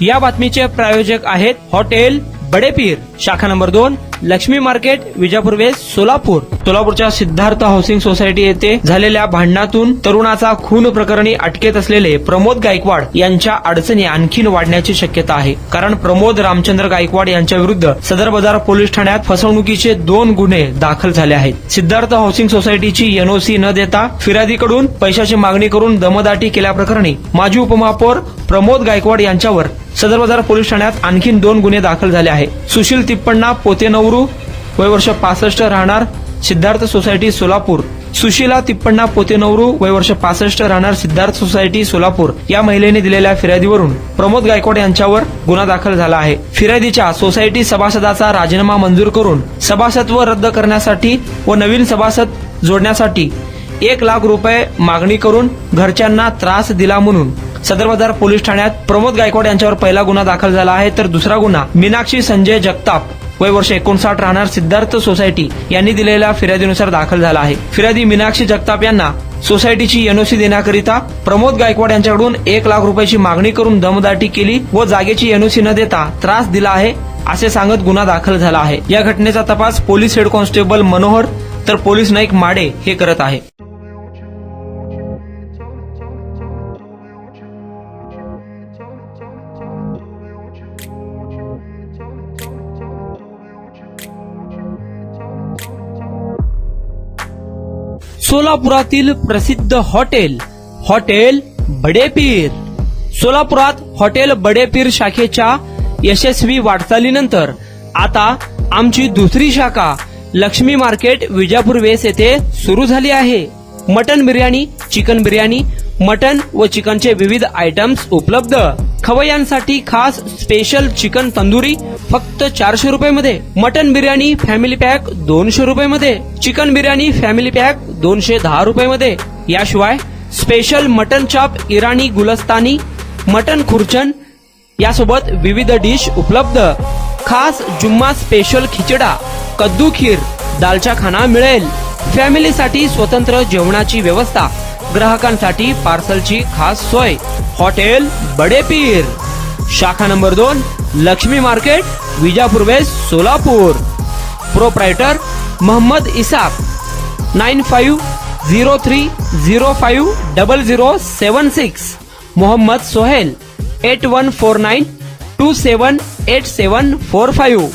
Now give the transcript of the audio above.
या बातमीचे प्रायोजक आहेत हॉटेल बडेपीर, शाखा number 2, Laxmi market, Vijapur west, Solapur. सोलापूरच्या सिद्धार्थ हाऊसिंग सोसायटी येथे झालेल्या भांडणातून तरुणाचा खून प्रकरणी अटकेत असलेले प्रमोद गायकवाड यांच्या अडचणी आणखीन वाढण्याची शक्यता आहे. कारण प्रमोद रामचंद्र गायकवाड यांच्या विरुद्ध सदर बाजार पोलीस ठाण्यात फसवणुकीचे 2 गुन्हे दाखल झाले आहेत. सिद्धार्थ हाऊसिंग सोसायटीची एनओसी न देता फिर्यादीकडून पैशाची मागणी करून दमदाटी केल्याप्रकरणी माजी उपमहापौर प्रमोद गायकवाड यांच्यावर सदर बाजार पोलीस ठाण्यात आणखीन 2 गुन्हे दाखल झाले आहेत. सुशील तिप्पण्णा पोतेनवरू, वय वर्ष 65, राहणार सिद्धार्थ सोसायटी सोलापूर. सुशीला तिप्पण्णा पोतेनवरू, वय वर्ष 65, राहणार सिद्धार्थ सोसायटी सोलापूर या महिलेने दिलेल्या फिर्यादीवरून प्रमोद गायकवाड यांच्यावर गुन्हा दाखल झाला आहे. फिर्यादीच्या सोसायटी सभासदाचा राजीनामा मंजूर करून सभासदत्व रद्द करण्यासाठी व नवीन सभासद जोडण्यासाठी 1 लाख रुपये मागणी करून घरच्यांना त्रास दिला म्हणून सदर बाजार पोलीस ठाण्यात प्रमोद गायकवाड यांच्यावर पहिला गुन्हा दाखल झाला आहे. तर दुसरा गुन्हा मीनाक्षी संजय जगताप, वय वर्ष 59, राहणार सिद्धार्थ सोसायटी यांनी दिलेल्या फिर्यादीनुसार दाखल झाला आहे. फिर्यादी मीनाक्षी जगताप यांना सोसायटीची एनओसी देण्याकरिता प्रमोद गायकवाड यांच्याकडून 1 लाख रुपयाची मागणी करून दमदाटी केली व जागेची एनओसी न देता त्रास दिला आहे असे सांगत गुन्हा दाखल झाला आहे. या घटनेचा तपास पोलीस हेड कॉन्स्टेबल मनोहर तर पोलीस नाईक माडे हे करत आहे. सोलापुरातील प्रसिद्ध हॉटेल बडेपीर. सोलापुरात हॉटेल बडेपीर शाखेच्या यशस्वी वाटचालीनंतर आता आमची दुसरी शाखा लक्ष्मी मार्केट, विजापूर वेस्ट येथे सुरू झाली आहे. Mutton biryani, chicken biryani, mutton व चिकनचे विविध आयटम्स उपलब्ध. खवय्यांसाठी खास स्पेशल चिकन तंदुरी फक्त 400 रुपये मध्ये. मटन बिर्याणी फॅमिली पॅक 200 रुपये मध्ये. चिकन बिर्याणी फॅमिली पॅक 210 रुपये मध्ये. याशिवाय स्पेशल मटन चॉप, इराणी गुलस्तानी, मटन खुर्चन यासोबत विविध डिश उपलब्ध. खास जुम्मा स्पेशल खिचडा, कद्दू खीर, दालचा खाना मिळेल. फॅमिलीसाठी स्वतंत्र जेवणाची व्यवस्था, ग्राहकांसाठी पार्सलची खास सोय. हॉटेल बडेपीर, शाखा number 2, Laxmi market, Vijapur west, Solapur. Proprietor Mohammad Isaq. 9503050076. Mohammad Sohail. 8149278745.